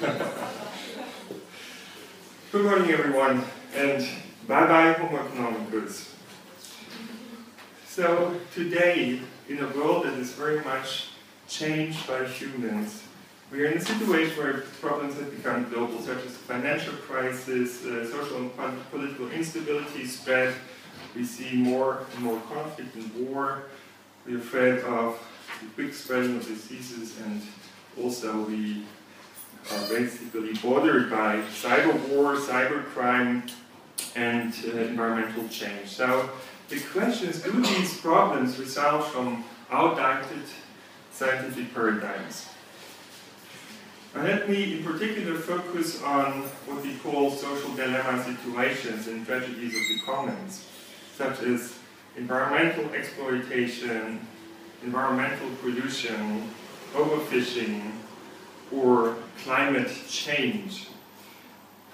Good morning, everyone, and bye-bye, Homo Economicus. So, today, in a world that is very much changed by humans, we are in a situation where problems have become global, such as financial crisis, social and political instability spread. We see more and more conflict and war. We're afraid of the quick spreading of diseases, and also we are basically bordered by cyber war, cyber crime, and environmental change. So the question is, do these problems result from outdated scientific paradigms? And let me in particular focus on what we call social dilemma situations and tragedies of the commons, such as environmental exploitation, environmental pollution, overfishing, or climate change.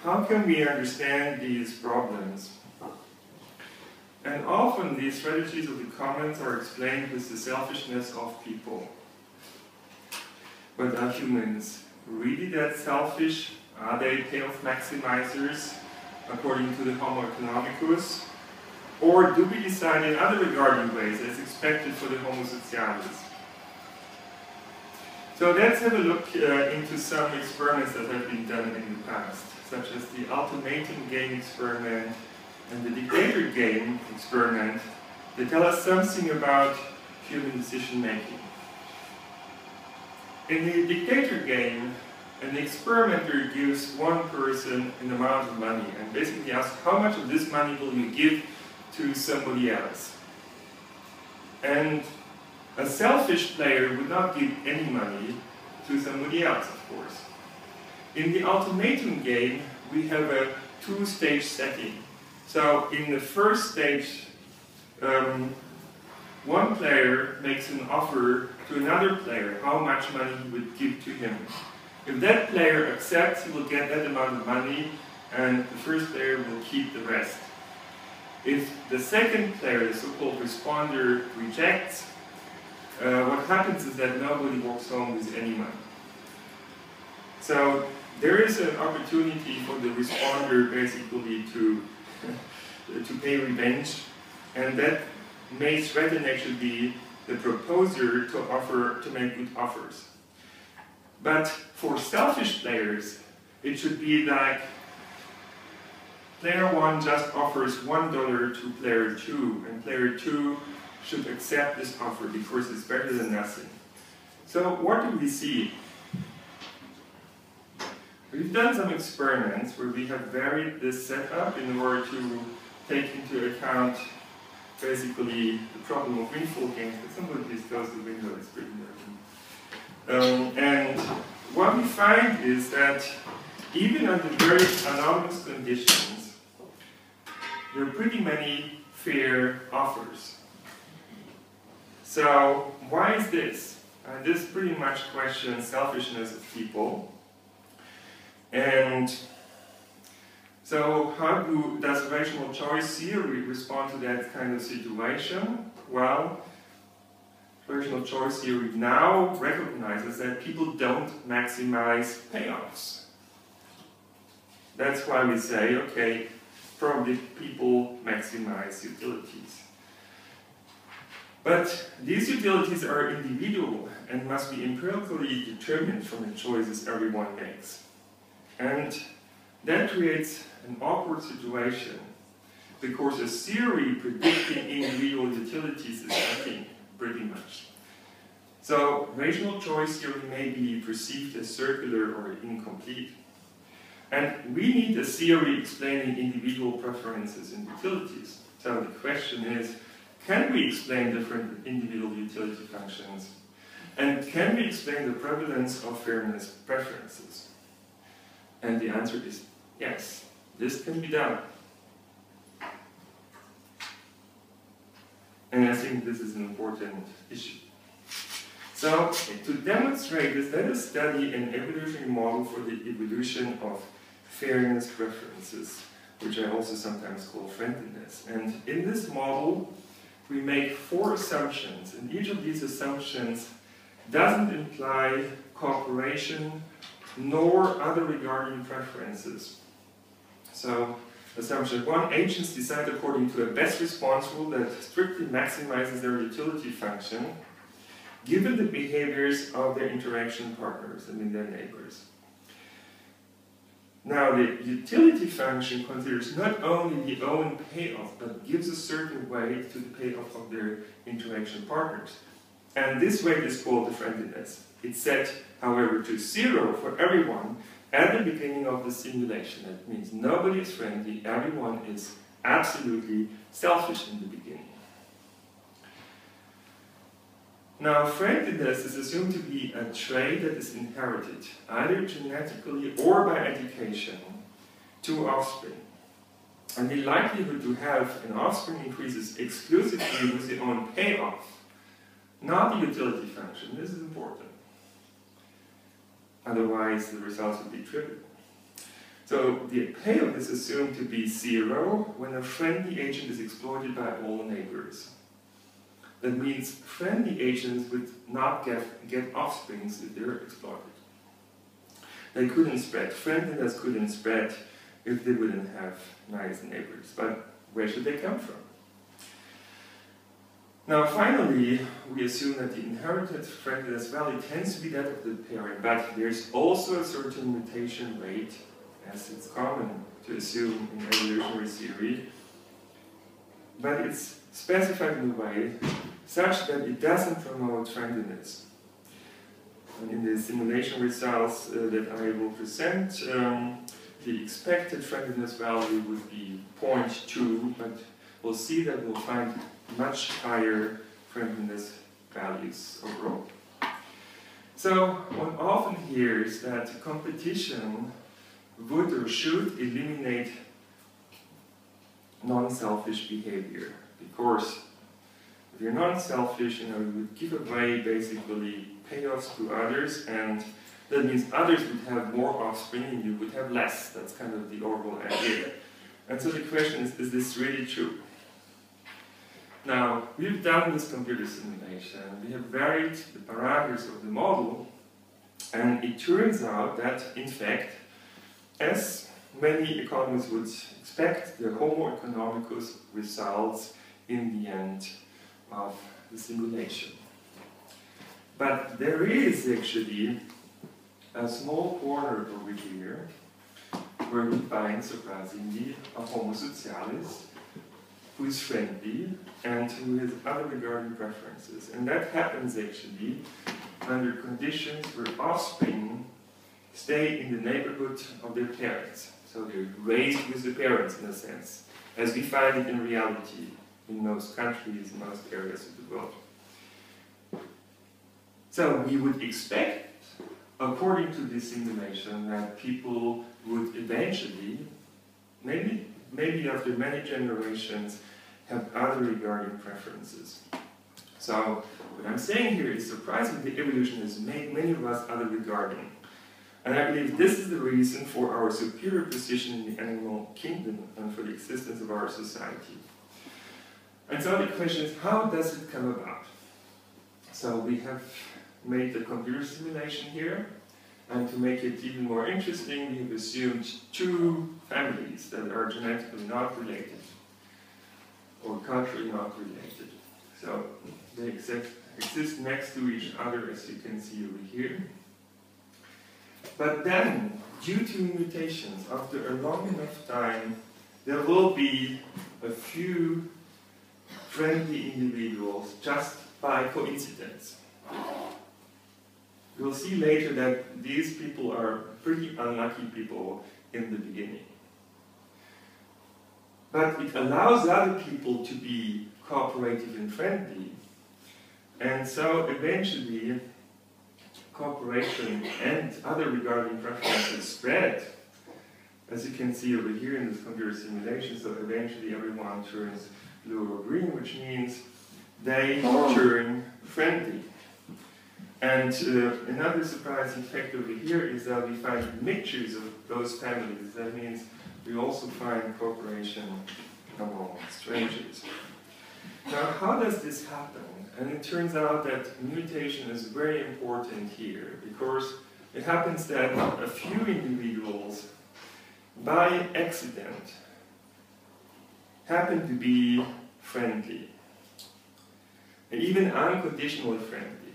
How can we understand these problems? And often these tragedies of the commons are explained with the selfishness of people. But are humans really that selfish? Are they payoff maximizers, according to the Homo Economicus? Or do we decide in other regarding ways, as expected for the Homo Socialis? So let's have a look into some experiments that have been done in the past, such as the ultimatum game experiment and the dictator game experiment. They tell us something about human decision making. In the dictator game, an experimenter gives one person an amount of money and basically asks, how much of this money will you give to somebody else? And a selfish player would not give any money to somebody else, of course. In the ultimatum game, we have a two-stage setting. So in the first stage, one player makes an offer to another player how much money he would give to him. If that player accepts, he will get that amount of money, and the first player will keep the rest. If the second player, the so-called responder, rejects, what happens is that nobody walks home with any money. So there is an opportunity for the responder basically to pay revenge, and that may threaten actually the proposer to make good offers. But for selfish players, it should be like player 1 just offers $1 to player 2, and player 2 should accept this offer because it's better than nothing. So what do we see? We've done some experiments where we have varied this setup in order to take into account basically the problem of windfall games. But somebody please close the window, it's pretty dirty. And what we find is that even under very anomalous conditions, there are pretty many fair offers. So why is this? This pretty much questions selfishness of people. And so how does rational choice theory respond to that kind of situation? Well, rational choice theory now recognizes that people don't maximize payoffs. That's why we say, okay, probably people maximize utilities. But these utilities are individual and must be empirically determined from the choices everyone makes. And that creates an awkward situation, because a theory predicting individual utilities is nothing, pretty much. So rational choice theory may be perceived as circular or incomplete. And we need a theory explaining individual preferences and utilities. So the question is, can we explain different individual utility functions? And can we explain the prevalence of fairness preferences? And the answer is yes, this can be done. And I think this is an important issue. So, to demonstrate this, let us study an evolutionary model for the evolution of fairness preferences, which I also sometimes call friendliness. And in this model, we make 4 assumptions, and each of these assumptions doesn't imply cooperation nor other regarding preferences. So, assumption 1, agents decide according to a best response rule that strictly maximizes their utility function, given the behaviors of their interaction partners, I mean their neighbors. Now, the utility function considers not only the own payoff, but gives a certain weight to the payoff of their interaction partners. And this weight is called the friendliness. It's set, however, to 0 for everyone at the beginning of the simulation. That means nobody is friendly, everyone is absolutely selfish in the beginning. Now, friendliness is assumed to be a trait that is inherited, either genetically or by education, to offspring. And the likelihood to have an offspring increases exclusively with the own payoff, not the utility function. This is important. Otherwise, the results would be trivial. So, the payoff is assumed to be 0 when a friendly agent is exploited by all neighbors. That means friendly agents would not get offsprings if they're exploited. They couldn't spread. Friendliness couldn't spread if they wouldn't have nice neighbors. But where should they come from? Now, finally, we assume that the inherited friendliness value tends to be that of the parent, but there's also a certain mutation rate, as it's common to assume in evolutionary theory, but it's specified in a way such that it doesn't promote friendliness. And in the simulation results that I will present, the expected friendliness value would be 0.2, but we'll see that we'll find much higher friendliness values overall. So one often hears that competition would or should eliminate non-selfish behavior, because if you're non-selfish, you would give away basically payoffs to others, and that means others would have more offspring and you would have less. That's kind of the overall idea. And so the question is this really true? Now, we've done this computer simulation, we have varied the parameters of the model, and it turns out that, in fact, as many economists would expect, the Homo Economicus results in the end of the simulation. But there is actually a small corner over here where we find, surprisingly, a Homo socialis who is friendly and who has other regarding preferences. And that happens actually under conditions where offspring stay in the neighborhood of their parents. So they're raised with the parents, in a sense, as we find it in reality in most countries, in most areas of the world. So we would expect, according to this simulation, that people would eventually, maybe after many generations, have other regarding preferences. So what I'm saying here is surprisingly evolution has made many of us other regarding. And I believe this is the reason for our superior position in the animal kingdom and for the existence of our society. And so the question is, how does it come about? So we have made the computer simulation here, and to make it even more interesting, we have assumed two families that are genetically not related, or culturally not related. So they exist next to each other, as you can see over here. But then, due to mutations, after a long enough time, there will be a few friendly individuals just by coincidence. We'll see later that these people are pretty unlucky people in the beginning. But it allows other people to be cooperative and friendly. And so eventually, cooperation and other regarding preferences spread. As you can see over here in this computer simulation, so eventually everyone turns blue or green, which means they turn friendly. And another surprising fact over here is that we find mixtures of those families. That means we also find cooperation among strangers. Now, how does this happen? And it turns out that mutation is very important here, because it happens that a few individuals, by accident, happen to be friendly, and even unconditionally friendly.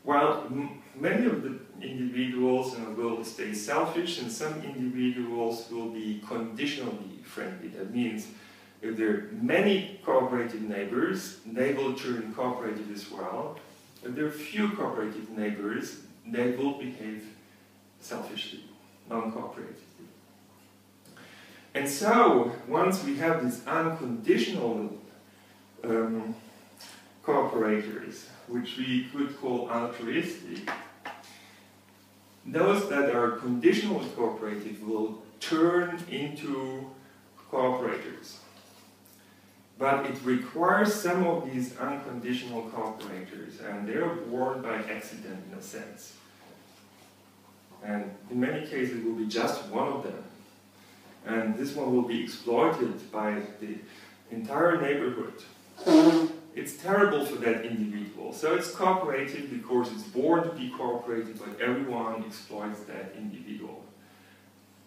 While many of the individuals will stay selfish, and some individuals will be conditionally friendly. That means if there are many cooperative neighbors, they will turn cooperative as well. If there are few cooperative neighbors, they will behave selfishly, non-cooperatively. And so, once we have these unconditional cooperators, which we could call altruistic, those that are conditionally cooperative will turn into cooperators. But it requires some of these unconditional cooperators, and they are born by accident in a sense. And in many cases it will be just one of them. And this one will be exploited by the entire neighborhood. It's terrible for that individual. So it's cooperative because it's born to be cooperative, but everyone exploits that individual.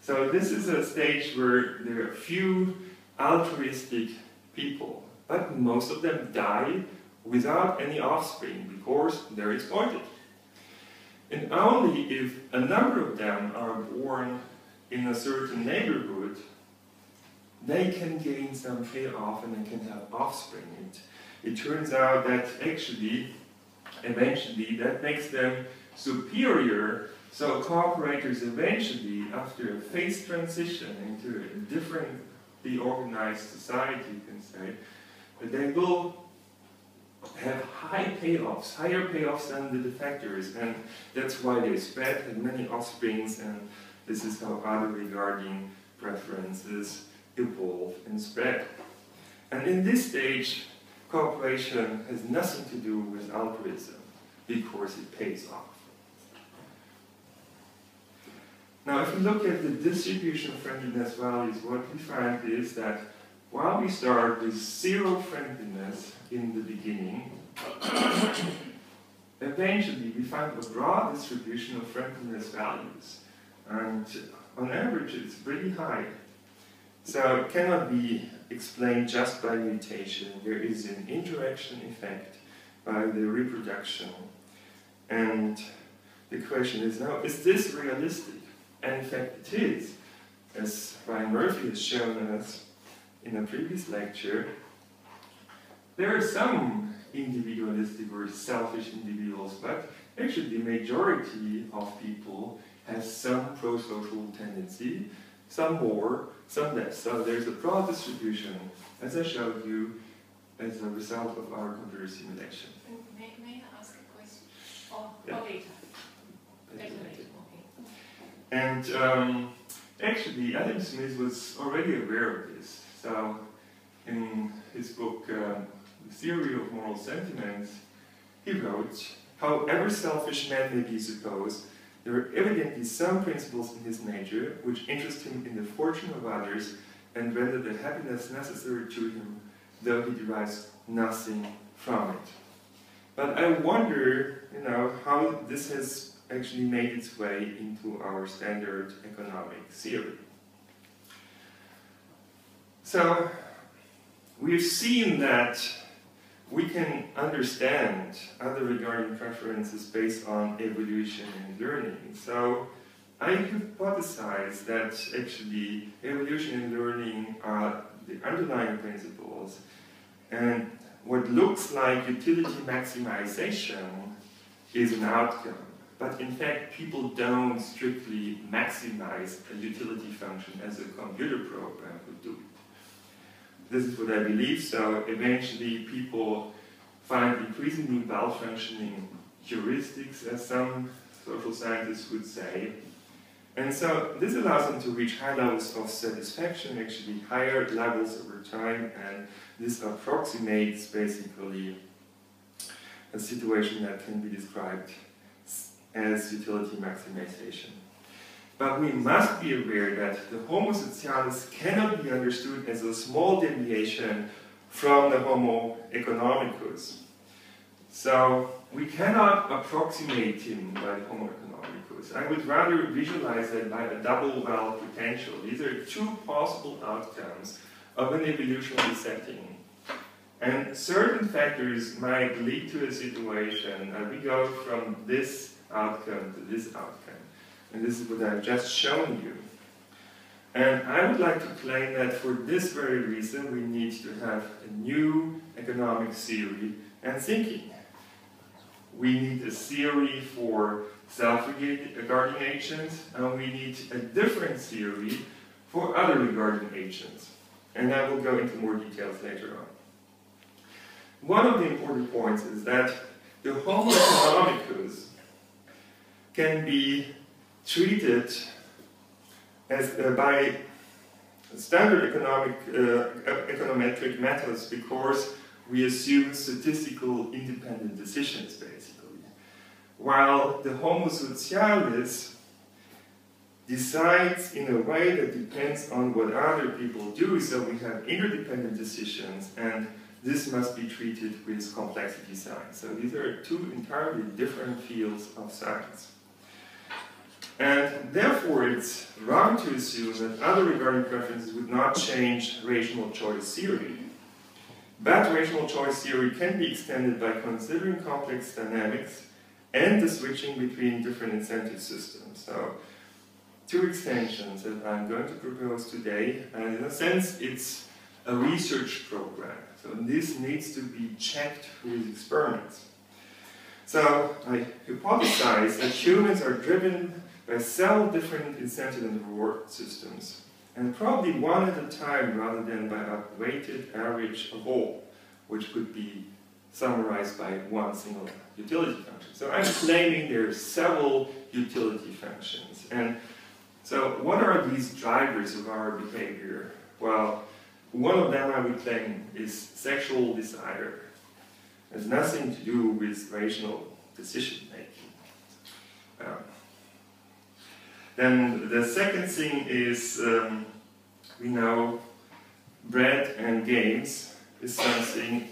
So this is a stage where there are few altruistic people, but most of them die without any offspring because they're exploited. And only if a number of them are born in a certain neighborhood, they can gain some payoff and they can have offspring. It turns out that actually, eventually, that makes them superior. So cooperators eventually, after a phase transition into a differently organized society, you can say, they will have high payoffs, higher payoffs than the defectors, and that's why they spread, have many offsprings, and this is how other regarding preferences evolve and spread. And in this stage, cooperation has nothing to do with altruism, because it pays off. Now, if we look at the distribution of friendliness values, what we find is that while we start with zero friendliness in the beginning, eventually we find a broad distribution of friendliness values. And on average, it's pretty high. So it cannot be explained just by mutation. There is an interaction effect by the reproduction. And the question is now, is this realistic? And in fact it is. As Ryan Murphy has shown us in a previous lecture, there are some individualistic or selfish individuals, but actually the majority of people has some pro-social tendency, some more, some less. So there's a broad distribution, as I showed you, as a result of our computer simulation. May I ask a question? Or later? Later. Okay. And actually, Adam Smith was already aware of this. So in his book, The Theory of Moral Sentiments, he wrote, however selfish man may be supposed, there are evidently some principles in his nature which interest him in the fortune of others and render the happiness necessary to him, though he derives nothing from it. But I wonder, how this has actually made its way into our standard economic theory. So, we've seen that we can understand other regarding preferences based on evolution and learning. So I hypothesize that actually evolution and learning are the underlying principles, and what looks like utility maximization is an outcome. But in fact, people don't strictly maximize a utility function as a computer program would do. This is what I believe, so eventually people find increasingly well-functioning heuristics, as some social scientists would say. And so this allows them to reach high levels of satisfaction, actually higher levels over time, and this approximates basically a situation that can be described as utility maximization. But we must be aware that the Homo socialis cannot be understood as a small deviation from the Homo economicus. So we cannot approximate him by the Homo economicus. Economicus. I would rather visualize it by a double well potential. These are two possible outcomes of an evolutionary setting. And certain factors might lead to a situation and we go from this outcome to this outcome. And this is what I've just shown you. And I would like to claim that for this very reason we need to have a new economic theory and thinking. We need a theory for self-regarding agents, and we need a different theory for other regarding agents. And I will go into more details later on. One of the important points is that the Homo Economicus can be treated as by standard econometric methods because we assume statistical independent decisions, basically. While the Homo Socialis decides in a way that depends on what other people do, so we have interdependent decisions, and this must be treated with complexity science. So these are two entirely different fields of science. And therefore it's wrong to assume that other regarding preferences would not change rational choice theory. But rational choice theory can be extended by considering complex dynamics and the switching between different incentive systems. So, two extensions that I'm going to propose today, and in a sense it's a research program. So this needs to be checked with experiments. So I hypothesize that humans are driven by several different incentive and reward systems, and probably one at a time rather than by a weighted average of all, which could be summarized by one single utility function. So I'm claiming there are several utility functions. And so what are these drivers of our behavior? Well, one of them I would claim is sexual desire. It has nothing to do with rational decision making. Then the second thing is, we know bread and games is something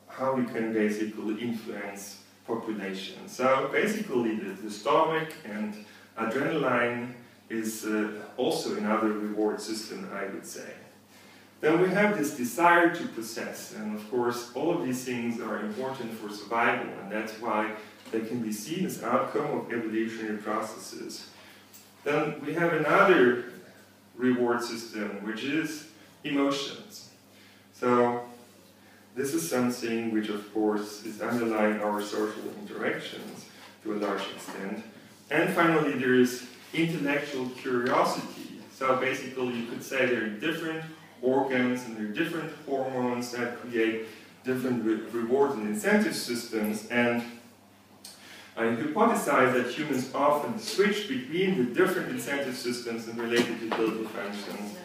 how we can basically influence population. So basically the stomach and adrenaline is also another reward system, I would say. Then we have this desire to possess, and of course all of these things are important for survival, and that's why they can be seen as outcome of evolutionary processes. Then we have another reward system, which is emotions. So this is something which of course is underlying our social interactions to a large extent. And finally there is intellectual curiosity. So basically you could say there are different organs and there are different hormones that create different reward and incentive systems, and I hypothesize that humans often switch between the different incentive systems and related utility functions.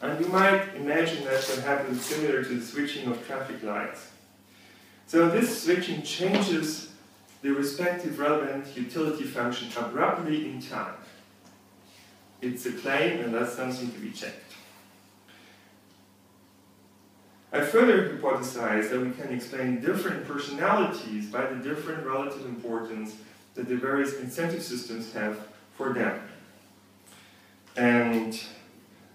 And you might imagine that what happens similar to the switching of traffic lights. So this switching changes the respective relevant utility function abruptly in time. It's a claim, and that's something to be checked. I further hypothesize that we can explain different personalities by the different relative importance that the various incentive systems have for them. And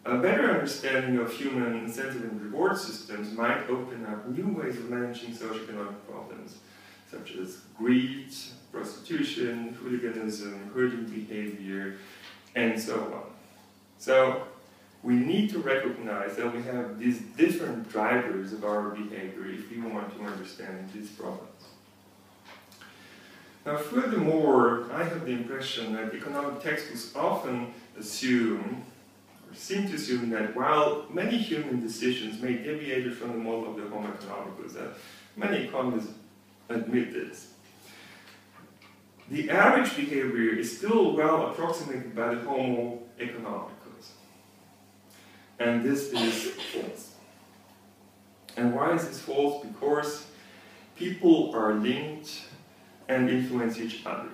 a better understanding of human incentive and reward systems might open up new ways of managing socioeconomic problems, such as greed, prostitution, hooliganism, herding behavior, and so on. So we need to recognize that we have these different drivers of our behavior if we want to understand these problems. Now, furthermore, I have the impression that economic textbooks often assume, or seem to assume, that while many human decisions may deviate from the model of the Homo Economicus, that many economists admit this, the average behavior is still well approximated by the Homo Economicus. And this is false. And why is this false? Because people are linked and influence each other.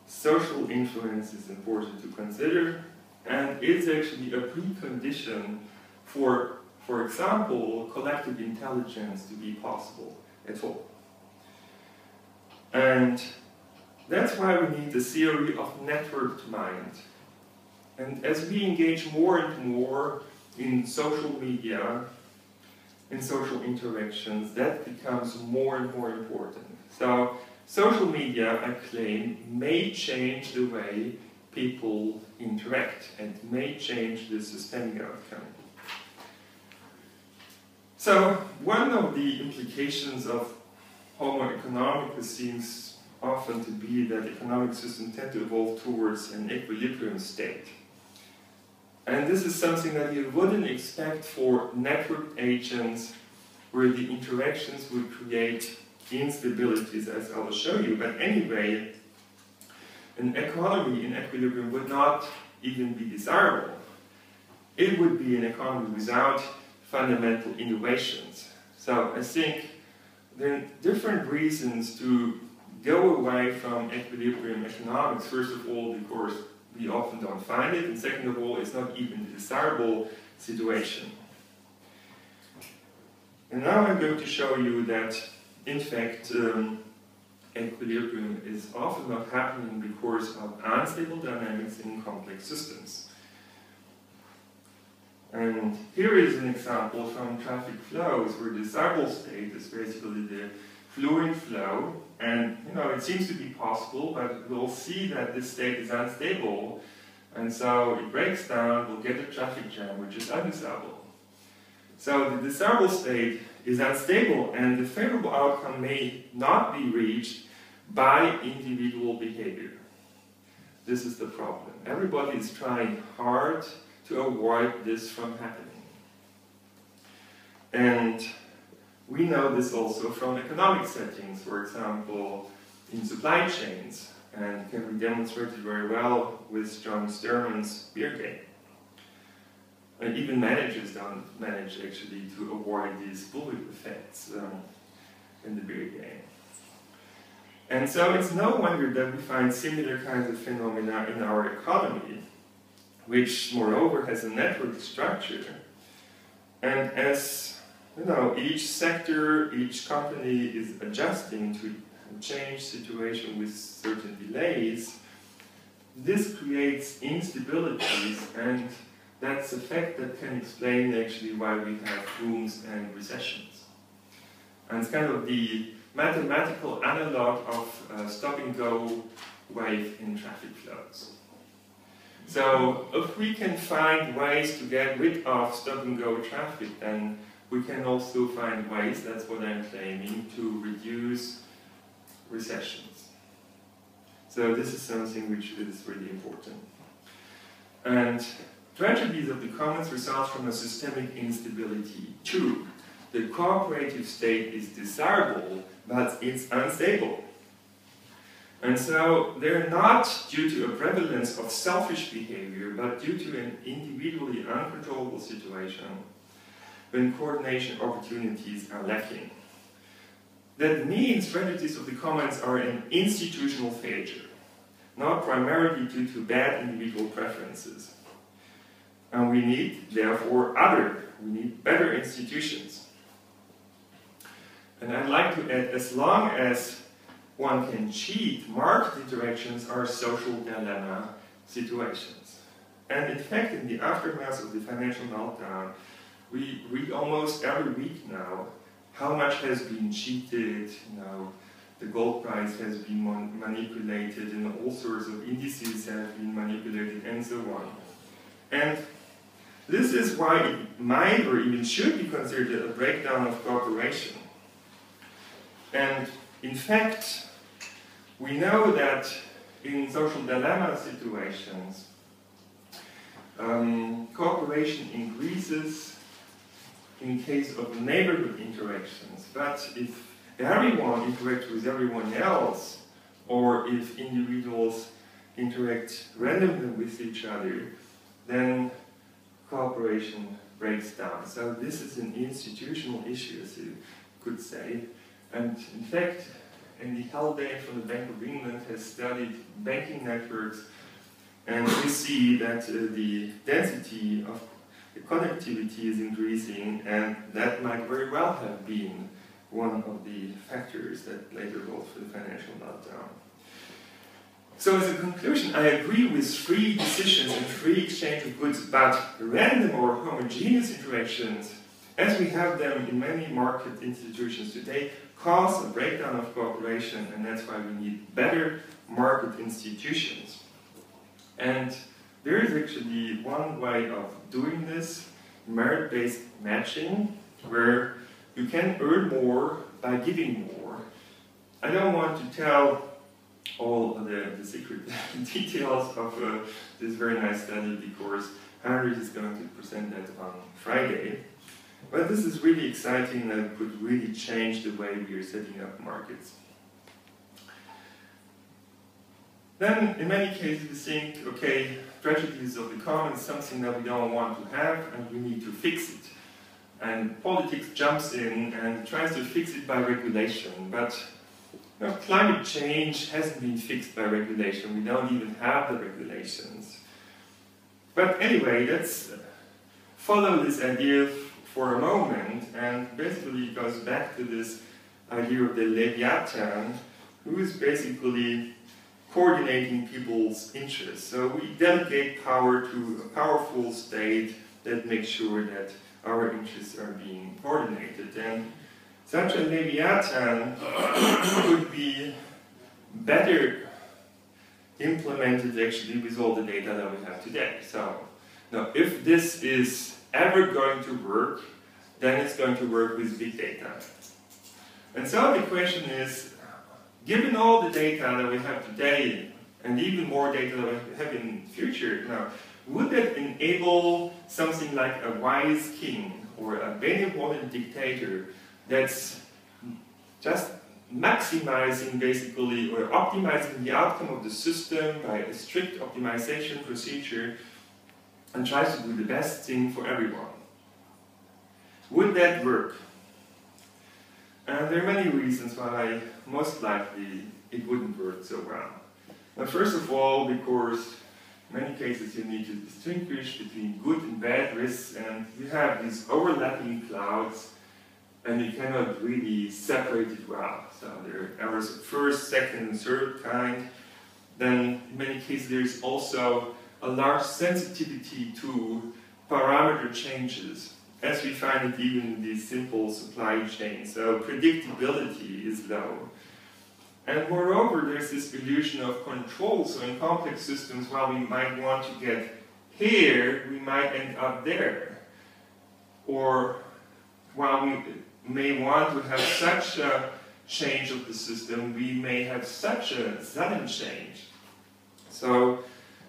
Social influence is important to consider, and it's actually a precondition for example, collective intelligence to be possible at all. And That's why we need the theory of networked mind. And as we engage more and more in social media, in social interactions, that becomes more and more important. So, social media, I claim, may change the way people interact and may change the systemic outcome. So, one of the implications of Homo Economicus seems often to be that economic systems tend to evolve towards an equilibrium state. And this is something that you wouldn't expect for networked agents where the interactions would create instabilities, as I will show you. But anyway, an economy in equilibrium would not even be desirable. It would be an economy without fundamental innovations. So I think there are different reasons to go away from equilibrium economics. First of all, because we often don't find it, and second of all, it's not even a desirable situation. And now I'm going to show you that, in fact, equilibrium is often not happening because of unstable dynamics in complex systems. And here is an example from traffic flows where the desirable state is basically the fluid flow, and it seems to be possible, but we'll see that this state is unstable, and so it breaks down, we'll get a traffic jam, which is undesirable. So the desirable state is unstable, and the favorable outcome may not be reached by individual behavior. This is the problem. Everybody is trying hard to avoid this from happening. And we know this also from economic settings, for example, in supply chains, and can be demonstrated very well with John Sterman's beer game. And even managers don't manage actually to avoid these bullet effects in the beer game. And so it's no wonder that we find similar kinds of phenomena in our economy, which moreover has a network structure. And as each sector, each company is adjusting to a changed situation with certain delays, this creates instabilities, and that's a fact that can explain actually why we have booms and recessions. And it's kind of the mathematical analog of stop-and-go wave in traffic flows. So if we can find ways to get rid of stop-and-go traffic, then we can also find ways, that's what I'm claiming, to reduce recessions. So this is something which is really important. And tragedies of the commons result from a systemic instability. Two, the cooperative state is desirable, but it's unstable. And so they're not due to a prevalence of selfish behavior, but due to an individually uncontrollable situation when coordination opportunities are lacking. That means tragedies of the commons are an institutional failure, not primarily due to bad individual preferences. And we need, therefore, we need better institutions. And I'd like to add, as long as one can cheat, market interactions are social dilemma situations. And in fact, in the aftermath of the financial meltdown, we read almost every week now how much has been cheated, the gold price has been manipulated, and all sorts of indices have been manipulated, and so on. And this is why it might or even should be considered a breakdown of cooperation. And in fact, we know that in social dilemma situations, cooperation increases in case of neighborhood interactions. But if everyone interacts with everyone else, or if individuals interact randomly with each other, then cooperation breaks down. So this is an institutional issue, as you could say. And in fact, Andy Helbing from the Bank of England has studied banking networks, and we see that the density of the connectivity is increasing, and that might very well have been one of the factors that played a role for the financial meltdown. So as a conclusion, I agree with free decisions and free exchange of goods, but random or homogeneous interactions, as we have them in many market institutions today, cause a breakdown of cooperation, and that's why we need better market institutions. And there is actually one way of doing this, merit-based matching, where you can earn more by giving more. I don't want to tell all the secret details of this very nice study because Henry is going to present that on Friday. But this is really exciting and it could really change the way we are setting up markets. Then, in many cases, we think, okay, prejudice of the common is something that we don't want to have and we need to fix it. And politics jumps in and tries to fix it by regulation. But climate change hasn't been fixed by regulation. We don't even have the regulations. But anyway, let's follow this idea for a moment, and basically it goes back to this idea of the Leviathan, who is basically coordinating people's interests. So we delegate power to a powerful state that makes sure that our interests are being coordinated. And such a Leviathan could be better implemented actually with all the data that we have today. So now, if this is ever going to work, then it's going to work with big data. And so the question is, given all the data that we have today, and even more data that we have in the future, now, would that enable something like a wise king or a benevolent dictator that's just maximizing basically or optimizing the outcome of the system by a strict optimization procedure and tries to do the best thing for everyone? Would that work? And there are many reasons why most likely it wouldn't work so well. Now, first of all, because in many cases you need to distinguish between good and bad risks, and you have these overlapping clouds and you cannot really separate it well. So there are errors of first, second, and third kind. Then in many cases there is also a large sensitivity to parameter changes, as we find it even in these simple supply chains. So predictability is low. And moreover, there's this illusion of control. So in complex systems, while we might want to get here, we might end up there. Or while we may want to have such a change of the system, we may have such a sudden change. So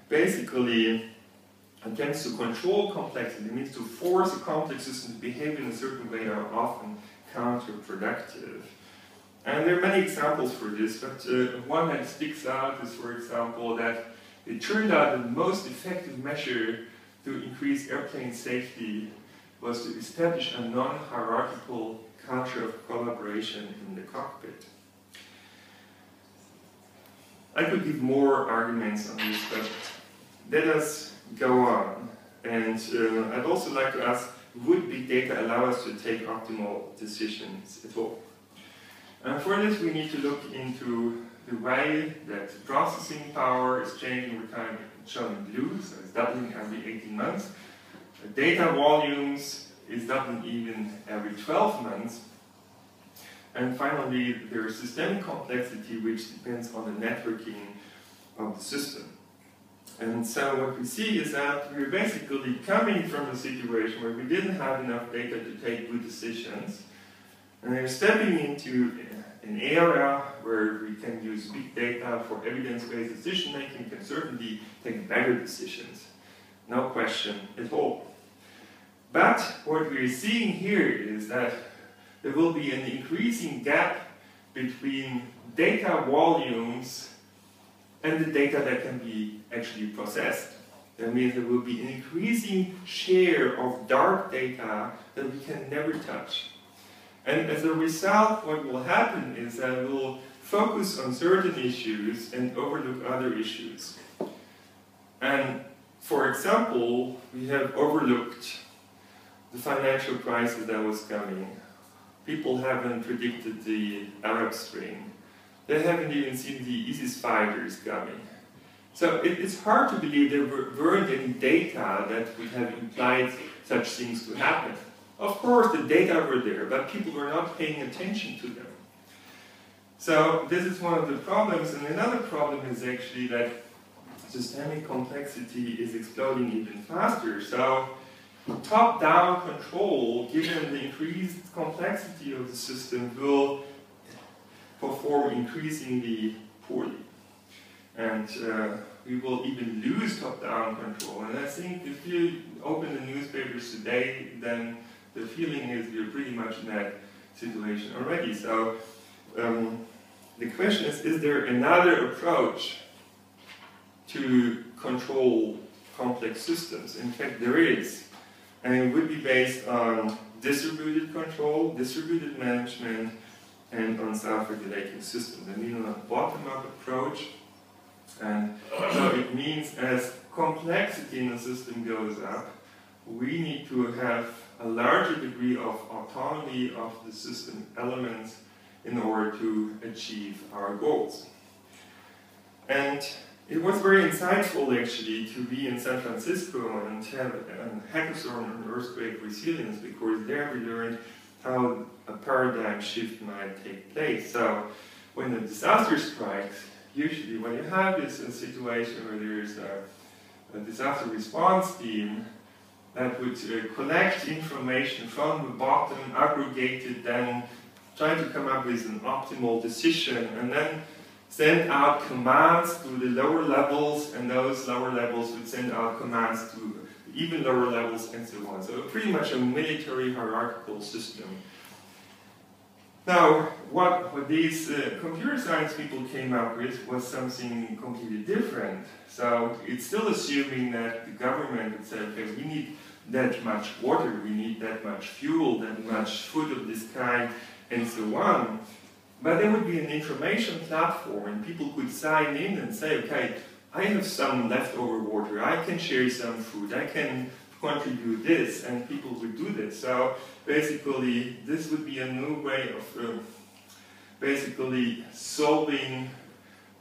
basically, attempts to control complexity, means to force a complex system to behave in a certain way, are often counterproductive. And there are many examples for this, but one that sticks out is, for example, that it turned out the most effective measure to increase airplane safety was to establish a non-hierarchical culture of collaboration in the cockpit. I could give more arguments on this, but let us go on. And I'd also like to ask, would big data allow us to take optimal decisions at all? And for this, we need to look into the way that processing power is changing over time, shown in blue, so it's doubling every 18 months. Data volumes is doubling even every 12 months. And finally, there is systemic complexity, which depends on the networking of the system. And so what we see is that we're basically coming from a situation where we didn't have enough data to take good decisions. And we're stepping into an area where we can use big data for evidence-based decision-making, can certainly take better decisions. No question at all. But what we're seeing here is that there will be an increasing gap between data volumes and the data that can be actually processed. That means there will be an increasing share of dark data that we can never touch. And as a result, what will happen is that we'll focus on certain issues and overlook other issues. And for example, we have overlooked the financial crisis that was coming. People haven't predicted the Arab Spring. They haven't even seen the ISIS fighters coming. So it's hard to believe there weren't any data that would have implied such things to happen. Of course, the data were there, but people were not paying attention to them. So this is one of the problems, and another problem is actually that systemic complexity is exploding even faster. So top-down control, given the increased complexity of the system, will perform increasingly poorly. And we will even lose top-down control. And I think if you open the newspapers today, then the feeling is we're pretty much in that situation already. So the question is there another approach to control complex systems? In fact, there is. And it would be based on distributed control, distributed management, and on self-regulating systems. I mean, on a bottom-up approach. And so it means as complexity in the system goes up, we need to have a larger degree of autonomy of the system elements in order to achieve our goals. And it was very insightful actually to be in San Francisco and have a hackathon on earthquake resilience, because there we learned how a paradigm shift might take place. So when a disaster strikes, usually what you have is a situation where there is a disaster response team that would collect information from the bottom, aggregate it, then try to come up with an optimal decision, and then send out commands to the lower levels, and those lower levels would send out commands to even lower levels, and so on. So pretty much a military hierarchical system. Now, what these computer science people came up with was something completely different. So it's still assuming that the government would say, okay, we need that much water, we need that much fuel, that much food of this kind, and so on. But there would be an information platform, and people could sign in and say, okay, I have some leftover water, I can share some food, I can contribute this, and people would do this. So basically, this would be a new way of basically solving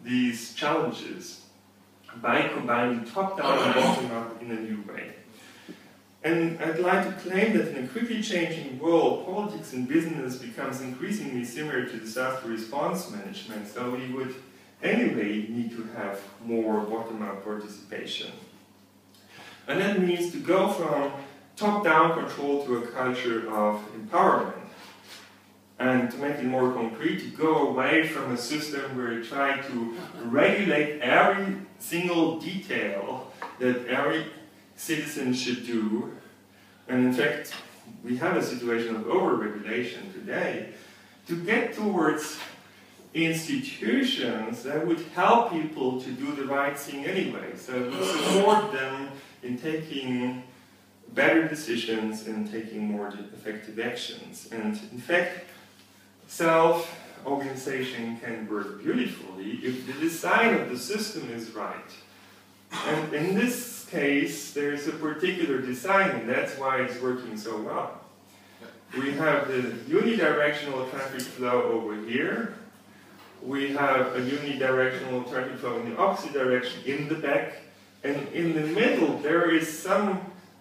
these challenges by combining top-down and bottom-up in a new way. And I'd like to claim that in a quickly changing world, politics and business becomes increasingly similar to disaster response management, so we would anyway need to have more bottom-up participation. And that means to go from top-down control to a culture of empowerment. And to make it more concrete, to go away from a system where you try to regulate every single detail that every citizen should do. And in fact, we have a situation of over-regulation today, to get towards institutions that would help people to do the right thing anyway. So we support them in taking better decisions and taking more effective actions. And in fact, self-organization can work beautifully if the design of the system is right. And in this case, there's a particular design, and that's why it's working so well. We have the unidirectional traffic flow over here. We have a unidirectional traffic flow in the opposite direction in the back. And in the middle, there is some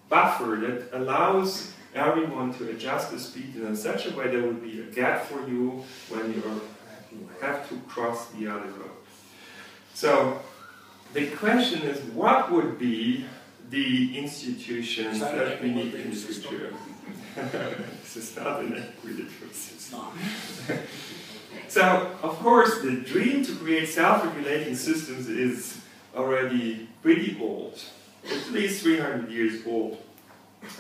buffer that allows everyone to adjust the speed in such a way there would be a gap for you when you have to cross the other road. So the question is, what would be the institutions that we need in the future? This is not an equilibrium system. So, of course, the dream to create self-regulating systems is already pretty old, at least 300 years old.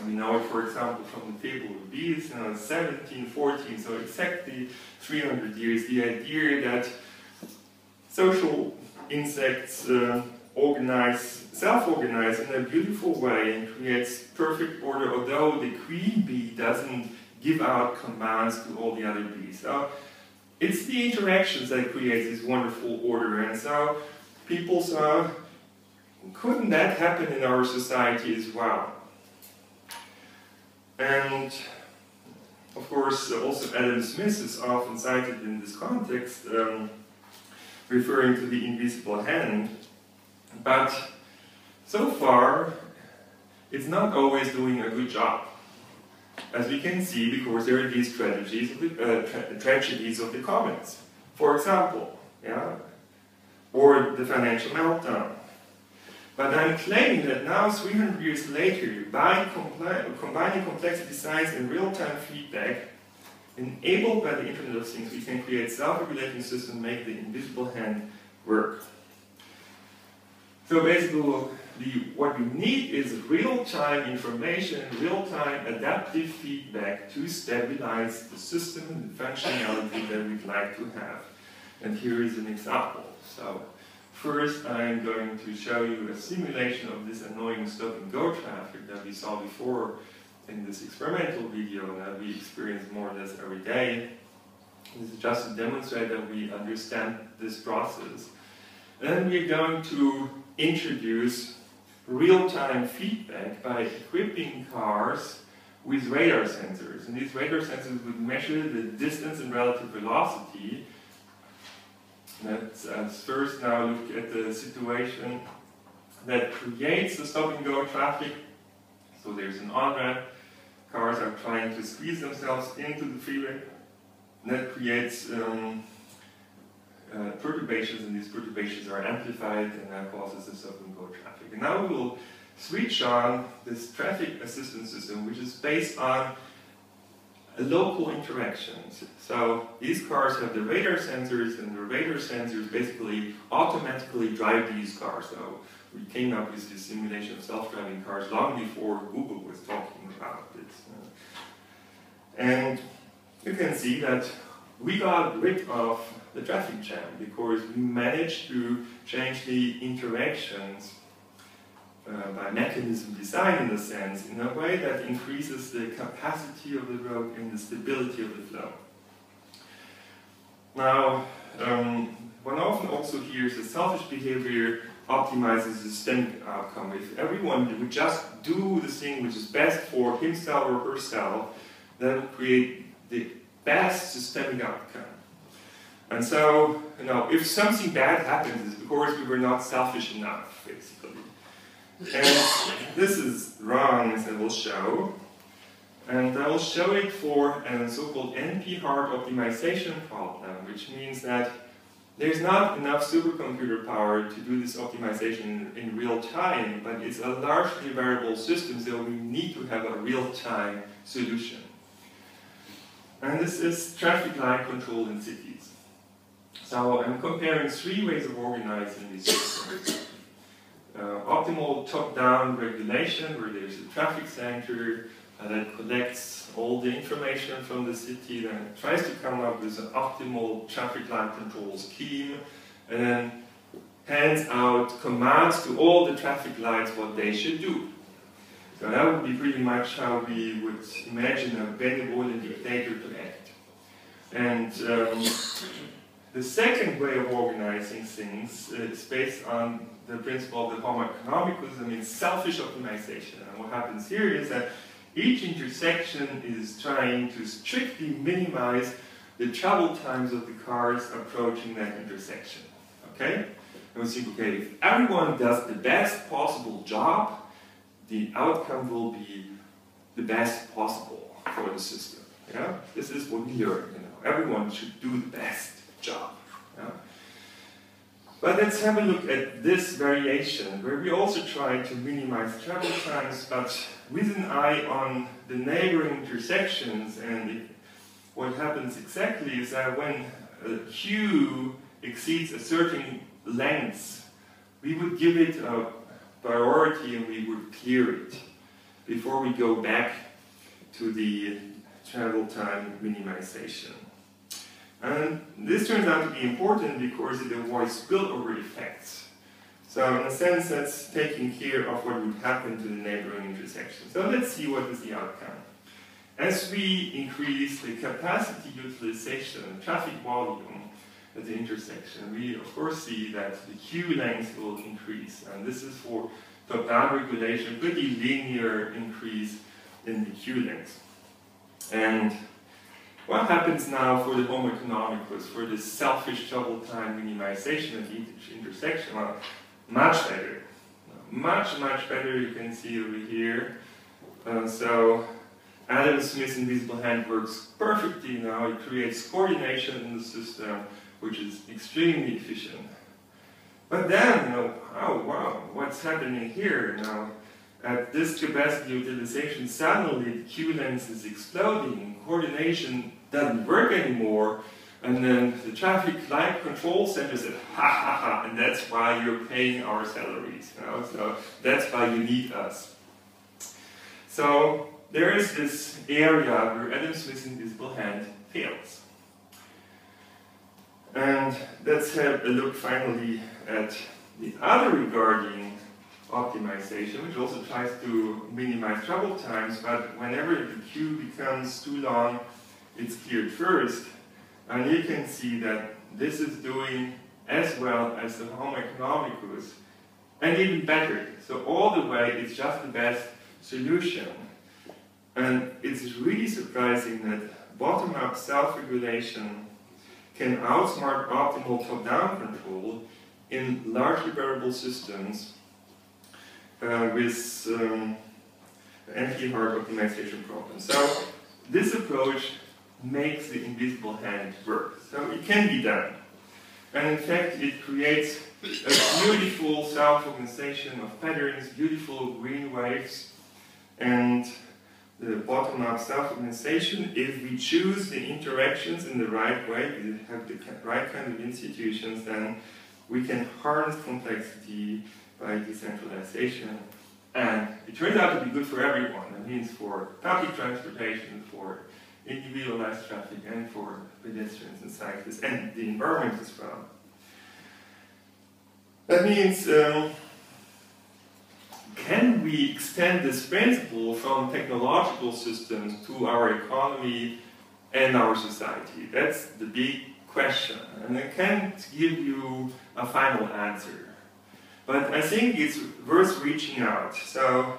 We know it, for example, from the table of bees, 1714, so exactly 300 years. The idea that social insects self-organize in a beautiful way and creates perfect order, although the queen bee doesn't give out commands to all the other bees. So it's the interactions that create this wonderful order, and so people saw, couldn't that happen in our society as well? And of course, also Adam Smith is often cited in this context, referring to the invisible hand. But so far, it's not always doing a good job. As we can see, because there are these tragedies of the commons, for example, yeah, or the financial meltdown. But I'm claiming that now, 300 years later, by combining complexity science and real-time feedback, enabled by the Internet of Things, we can create self-regulating systems and make the invisible hand work. So basically, what we need is real-time information, real-time adaptive feedback to stabilize the system and the functionality that we'd like to have. And here is an example. So first, I'm going to show you a simulation of this annoying stop-and-go traffic that we saw before in this experimental video that we experience more or less every day. This is just to demonstrate that we understand this process. And then we're going to introduce real-time feedback by equipping cars with radar sensors. And these radar sensors would measure the distance and relative velocity. Let's first now look at the situation that creates the stop-and-go traffic. So there's an on-ramp. Cars are trying to squeeze themselves into the freeway. And that creates perturbations, and these perturbations are amplified, and that causes the stop-and-go traffic. And now we will switch on this traffic assistance system, which is based on local interactions. So these cars have the radar sensors, and the radar sensors basically automatically drive these cars. So we came up with this simulation of self-driving cars long before Google was talking about it. And you can see that we got rid of the traffic jam because we managed to change the interactions by mechanism design, in a sense, in a way that increases the capacity of the road and the stability of the flow. Now, one often also hears that selfish behavior optimizes the systemic outcome. If everyone would just do the thing which is best for himself or herself, that would create the best systemic outcome. And so, if something bad happens, it's because we were not selfish enough, basically. And this is wrong, as I will show. And I will show it for a so-called NP-hard optimization problem, which means that there's not enough supercomputer power to do this optimization in real time, but it's a largely variable system, so we need to have a real-time solution. And this is traffic light control in cities. So I'm comparing three ways of organizing these systems. Optimal top-down regulation, where there's a traffic center that collects all the information from the city, then tries to come up with an optimal traffic light control scheme, and then hands out commands to all the traffic lights what they should do. So that would be pretty much how we would imagine a benevolent dictator to act. And the second way of organizing things is based on the principle of the Homo Economicus, I mean selfish optimization. And what happens here is that each intersection is trying to strictly minimize the travel times of the cars approaching that intersection. Okay? And we think, okay, if everyone does the best possible job, the outcome will be the best possible for the system. Yeah? This is what we learn. Everyone should do the best job. Yeah? But let's have a look at this variation, where we also try to minimize travel times, but with an eye on the neighboring intersections. And what happens exactly is that when a queue exceeds a certain length, we would give it a priority and we would clear it before we go back to the travel time minimization. And this turns out to be important because it avoids spillover effects. So in a sense, that's taking care of what would happen to the neighboring intersection. So let's see what is the outcome. As we increase the capacity utilization, traffic volume at the intersection, we of course see that the queue length will increase. And this is for top-down regulation, pretty linear increase in the queue length. And what happens now for the Homo Economicus, for this selfish travel time minimization at each intersection? Well, much better. Much, much better, you can see over here. So Adam Smith's invisible hand works perfectly now. It creates coordination in the system, which is extremely efficient. But then, oh wow, what's happening here now? At this capacity utilization, suddenly the Q-lens is exploding, coordination doesn't work anymore, and then the traffic light control center said, ha ha ha, and that's why you're paying our salaries. So that's why you need us. So there is this area where Adam Smith's invisible hand fails. And let's have a look finally at the other regarding optimization, which also tries to minimize travel times, but whenever the queue becomes too long, it's cleared first. And you can see that this is doing as well as the Homo Economicus, and even better. So all the way, it's just the best solution. And it's really surprising that bottom-up self-regulation can outsmart optimal top-down control in largely variable systems with anti-hard optimization problems. So this approach makes the invisible hand work. So it can be done. And in fact, it creates a beautiful self-organization of patterns, beautiful green waves, and the bottom-up self-organization, if we choose the interactions in the right way, we have the right kind of institutions, then we can harness complexity by decentralization. And it turns out to be good for everyone. That means for public transportation, for individualized traffic, and for pedestrians and cyclists, and the environment as well. That means, can we extend this principle from technological systems to our economy and our society? That's the big question. And I can't give you a final answer. But I think it's worth reaching out. So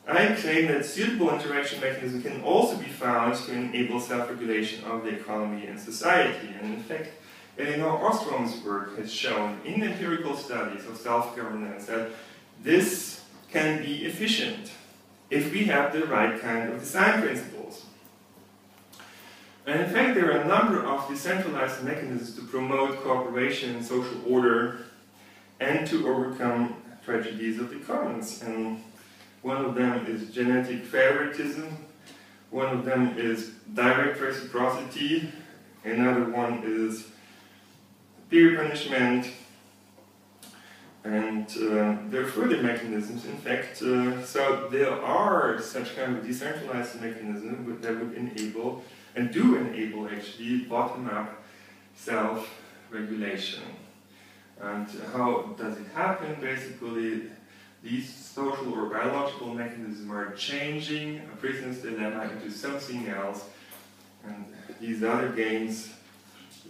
I claim that suitable interaction mechanisms can also be found to enable self-regulation of the economy and society. And in fact, Elinor Ostrom's work has shown in empirical studies of self-governance that this can be efficient if we have the right kind of design principles. And in fact, there are a number of decentralized mechanisms to promote cooperation and social order and to overcome tragedies of the commons. And one of them is genetic favoritism, one of them is direct reciprocity, another one is peer punishment, and there are further mechanisms, in fact, so there are such kind of decentralized mechanisms that would enable, and do enable actually, bottom-up self-regulation. And how does it happen? Basically, these social or biological mechanisms are changing a prisoner's dilemma into something else, and these other games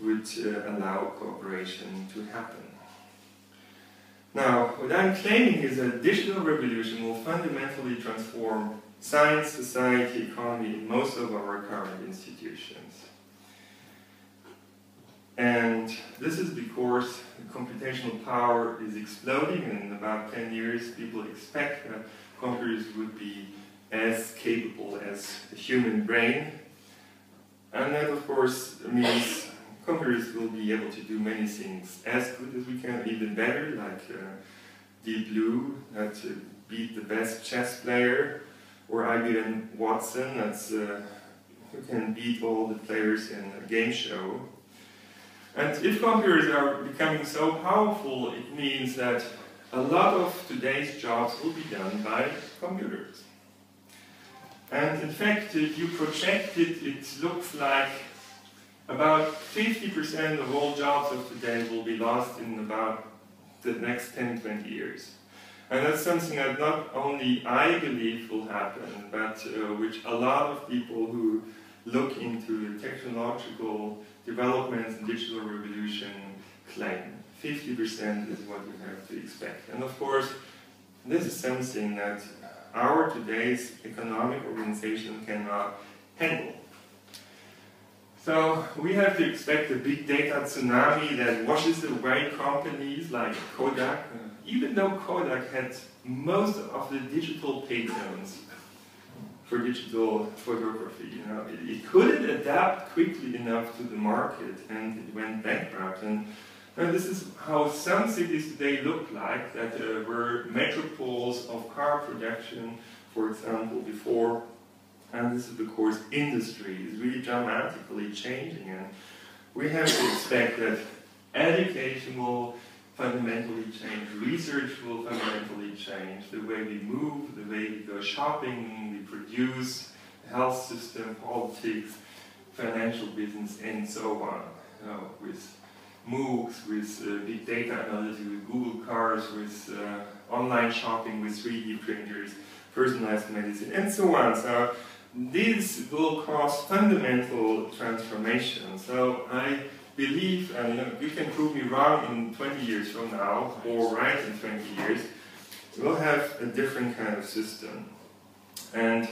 would allow cooperation to happen. Now, what I'm claiming is that digital revolution will fundamentally transform science, society, economy, and most of our current institutions. And this is because computational power is exploding, and in about 10 years people expect that computers would be as capable as the human brain. And that, of course, means computers will be able to do many things as good as we can, even better, like Deep Blue, that beat the best chess player, or IBM Watson, that's who can beat all the players in a game show. And if computers are becoming so powerful, it means that a lot of today's jobs will be done by computers. And in fact, if you project it, it looks like about 50% of all jobs of today will be lost in about the next 10-20 years. And that's something that not only I believe will happen, but which a lot of people who look into technological developments and digital revolution claim. 50% is what you have to expect. And of course, this is something that our today's economic organization cannot handle. So we have to expect a big data tsunami that washes away companies like Kodak, even though Kodak had most of the digital patents for digital photography. You know, it couldn't adapt quickly enough to the market, and it went bankrupt. And this is how some cities today look like, that were metropoles of car production, for example, before. And this is, of course, industry is really dramatically changing, and we have to expect that education will fundamentally change, research will fundamentally change, the way we move, the way we go shopping, we produce, the health system, politics, financial business, and so on. You know, with MOOCs, with big data analysis, with Google cars, with online shopping, with 3D printers, personalized medicine, and so on. So this will cause fundamental transformation. So I believe, and you can prove me wrong in 20 years from now, or right in 20 years, we'll have a different kind of system. And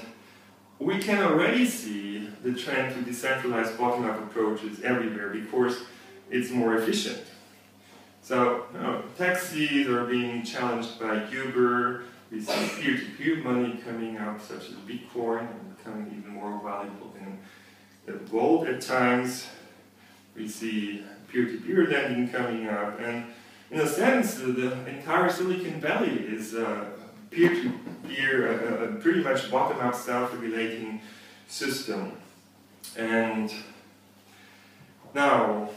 we can already see the trend to decentralized bottom-up approaches everywhere because it's more efficient. So taxis are being challenged by Uber. We see peer-to-peer money coming up, such as Bitcoin, and becoming even more valuable than gold at times. We see peer-to-peer lending coming up, and in a sense, the entire Silicon Valley is peer-to-peer, a pretty much bottom-up self-regulating system. And now,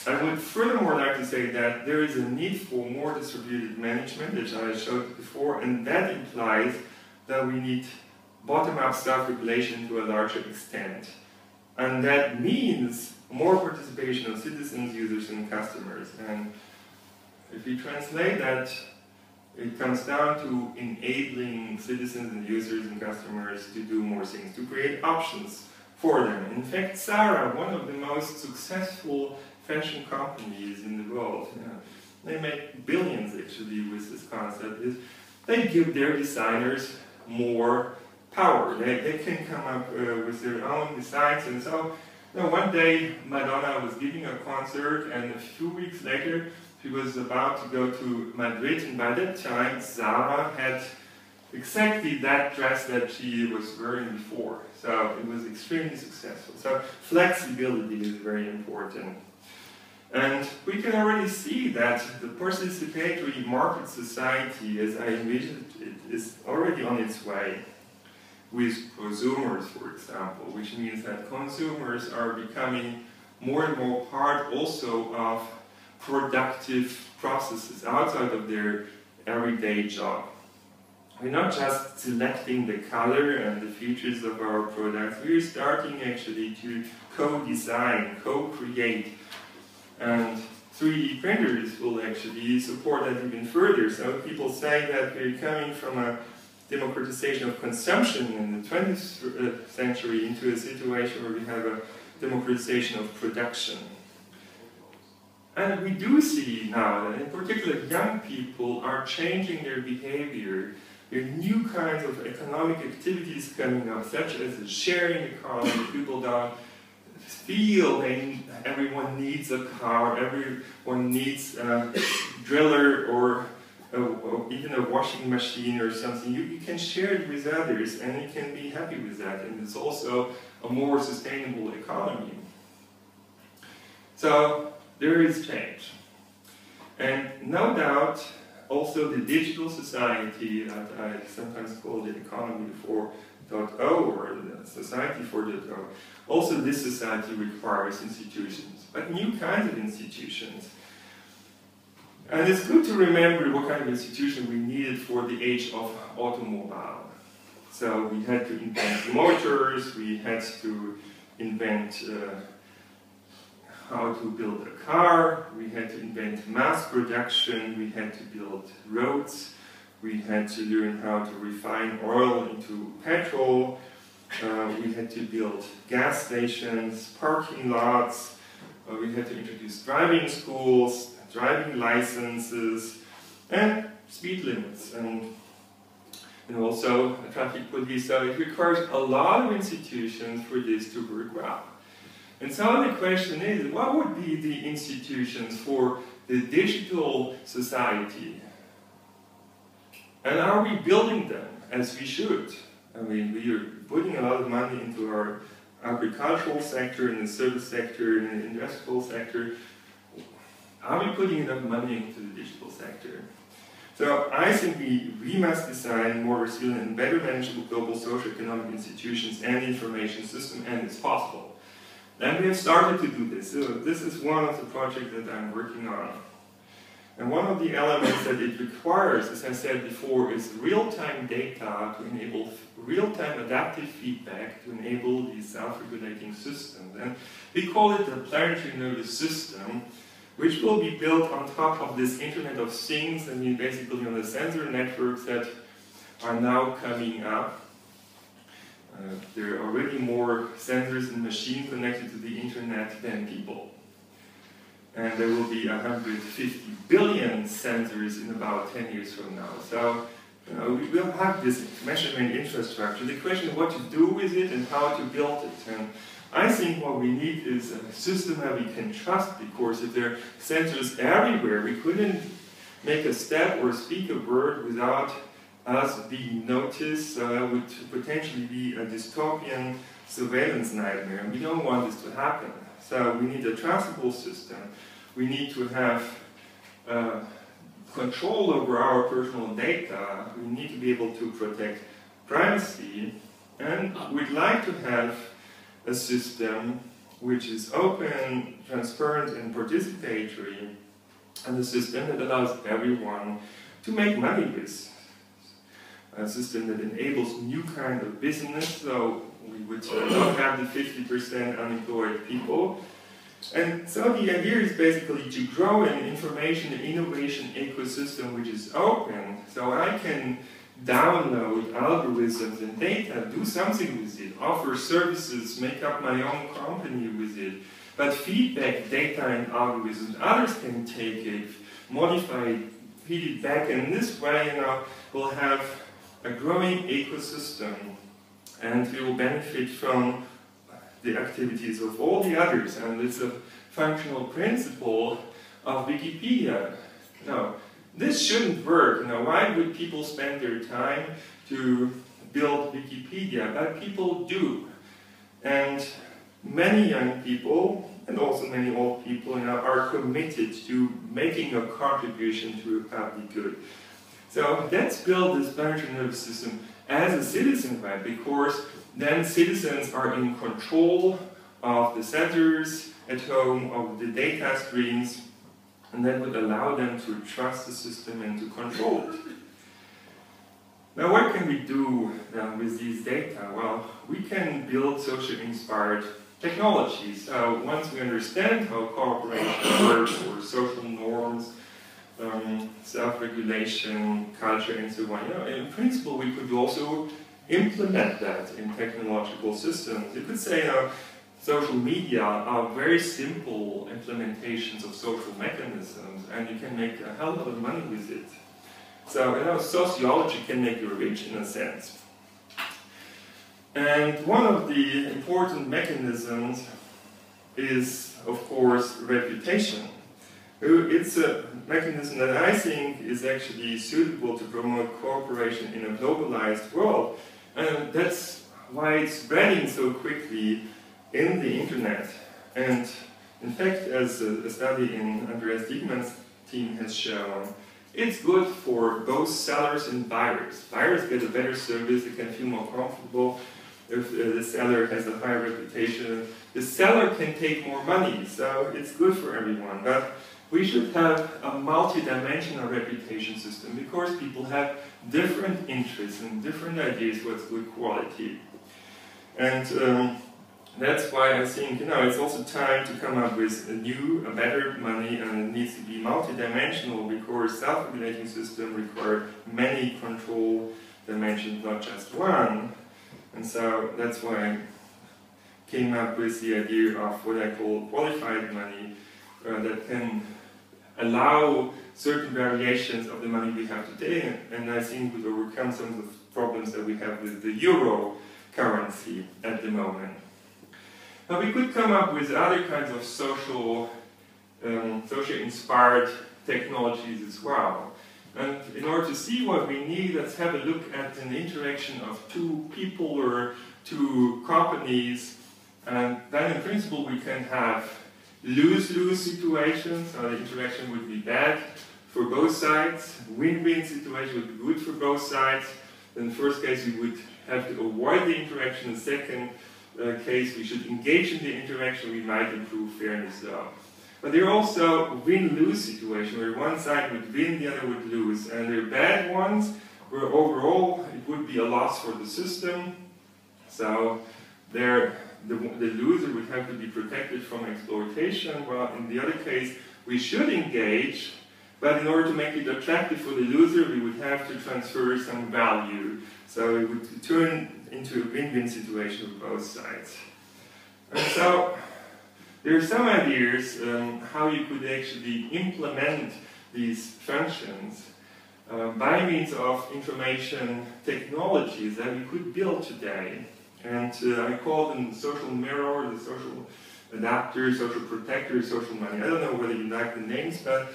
I would furthermore like to say that there is a need for more distributed management, which I showed before, and that implies that we need bottom-up self-regulation to a larger extent. And that means more participation of citizens, users, and customers. And if we translate that, it comes down to enabling citizens and users and customers to do more things, to create options for them. In fact, Zara, one of the most successful fashion companies in the world, they make billions actually with this concept, is they give their designers more power. They can come up with their own designs. And so one day Madonna was giving a concert, and a few weeks later she was about to go to Madrid, and by that time Zara had exactly that dress that she was wearing before. So it was extremely successful. So flexibility is very important. And we can already see that the participatory market society, as I envisioned it, is already on its way with prosumers, for example, which means that consumers are becoming more and more part also of productive processes outside of their everyday job. We're not just selecting the color and the features of our products, we're starting actually to co-design, co-create. And 3D printers will actually support that even further. So people say that we're coming from a democratization of consumption in the 20th century into a situation where we have a democratization of production. And we do see now that in particular young people are changing their behavior. There are new kinds of economic activities coming up, such as the sharing economy. People don't feel everyone needs a car, everyone needs a driller or even a washing machine or something. You can share it with others and you can be happy with that, and it's also a more sustainable economy. So there is change. And no doubt also the digital society that I sometimes call the economy 4.0 or the society 4.0, also this society requires institutions, but new kinds of institutions. And it's good to remember what kind of institution we needed for the age of automobile. So we had to invent motors, we had to invent how to build a car, we had to invent mass production, we had to build roads, we had to learn how to refine oil into petrol, we had to build gas stations, parking lots, we had to introduce driving schools, driving licenses, and speed limits, and also traffic police. So it requires a lot of institutions for this to work well. And so the question is, what would be the institutions for the digital society? And are we building them as we should? I mean, we are putting a lot of money into our agricultural sector, in the service sector, in the industrial sector. Are we putting enough money into the digital sector? So I think we must design more resilient and better manageable global socio-economic institutions and information system, and it's possible. And we have started to do this. So this is one of the projects that I'm working on. And one of the elements that it requires, as I said before, is real-time data to enable real-time adaptive feedback to enable these self-regulating systems. And we call it the planetary nervous system, which will be built on top of this Internet of Things, I mean basically on the sensor networks that are now coming up. There are already more sensors and machines connected to the Internet than people. And there will be 150 billion sensors in about 10 years from now. So we will have this measurement infrastructure. The question is what to do with it and how to build it. And I think what we need is a system that we can trust, because if there are sensors everywhere, we couldn't make a step or speak a word without us being noticed. So that would potentially be a dystopian surveillance nightmare, and we don't want this to happen. So we need a trustable system. We need to have control over our personal data. We need to be able to protect privacy. And we'd like to have a system which is open, transparent, and participatory, and a system that allows everyone to make money with. A system that enables new kind of business, so we would not have the 50% unemployed people. And so the idea is basically to grow an information and innovation ecosystem which is open, so I can download algorithms and data, do something with it, offer services, make up my own company with it, but feedback data and algorithms, others can take it, modify it, feed it back, and in this way, we'll have a growing ecosystem, and we will benefit from the activities of all the others, and it's a functional principle of Wikipedia. Now, this shouldn't work. Now, why would people spend their time to build Wikipedia? But people do. And many young people, and also many old people, are committed to making a contribution to a public good. So let's build this planetary nervous system as a citizen right, because then citizens are in control of the sensors at home, of the data streams, and that would allow them to trust the system and to control it. Now, what can we do with these data? Well, we can build socially inspired technologies. Once we understand how cooperation works, or social norms, self-regulation, culture, and so on, in principle, we could also implement that in technological systems. You could say social media are very simple implementations of social mechanisms, and you can make a hell of a money with it. So, sociology can make you rich in a sense. And one of the important mechanisms is, of course, reputation. It's a mechanism that I think is actually suitable to promote cooperation in a globalized world. And that's why it's spreading so quickly in the internet. And in fact, as a study in Andreas Diekmann's team has shown, it's good for both sellers and buyers. Buyers get a better service, they can feel more comfortable if the seller has a higher reputation. The seller can take more money, so it's good for everyone. But we should have a multi-dimensional reputation system, because people have different interests and different ideas what's good quality. And that's why I think, it's also time to come up with a better money, and it needs to be multi-dimensional, because self-regulating systems require many control dimensions, not just one. And so that's why I came up with the idea of what I call qualified money, that can allow certain variations of the money we have today, and I think would overcome some of the problems that we have with the euro currency at the moment. But we could come up with other kinds of social inspired technologies as well. And in order to see what we need, let's have a look at an interaction of two people or two companies. And then in principle we can have lose-lose situations, so the interaction would be bad for both sides. Win-win situation would be good for both sides. In the first case we would have to avoid the interaction. In the second case we should engage in the interaction, we might improve fairness though. But there are also win-lose situations where one side would win, the other would lose. And there are bad ones where overall it would be a loss for the system. So the loser would have to be protected from exploitation, while in the other case we should engage, but in order to make it attractive for the loser we would have to transfer some value. So it would turn into a win-win situation for both sides. And so there are some ideas how you could actually implement these functions by means of information technologies that we could build today. And I call them the social mirror, the social adapter, social protector, social money. I don't know whether you like the names, but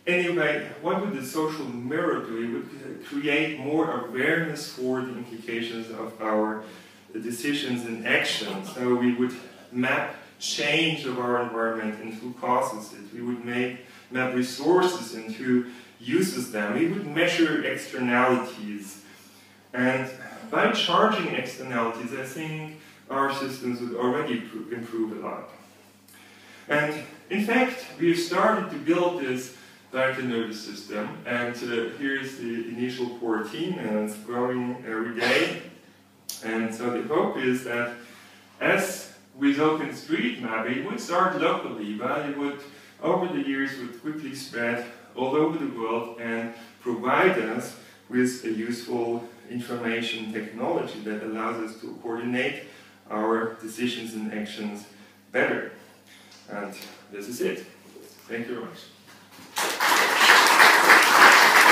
anyway, what would the social mirror do? It would create more awareness for the implications of our decisions and actions. So we would map change of our environment and who causes it. We would map resources and who uses them. We would measure externalities. And by charging externalities, I think our systems would already improve a lot. And in fact, we've started to build this vagus nervous system, and here's the initial protein, and it's growing every day. And so the hope is that as with OpenStreetMap, it would start locally, but it would, over the years, would quickly spread all over the world and provide us with a useful information technology that allows us to coordinate our decisions and actions better. And this is it. Thank you very much.